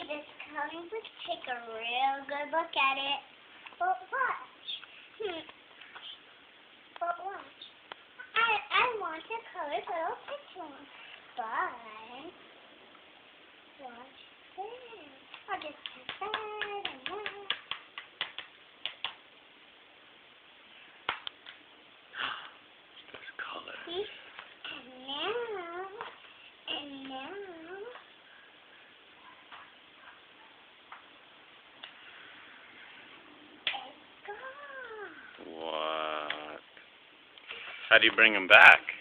this coloring book, take a real good look at it. But watch. But watch. I want to color little pictures. But watch this. I'll just put that and that. There's color. See? And now. It's gone. What? How do you bring them back?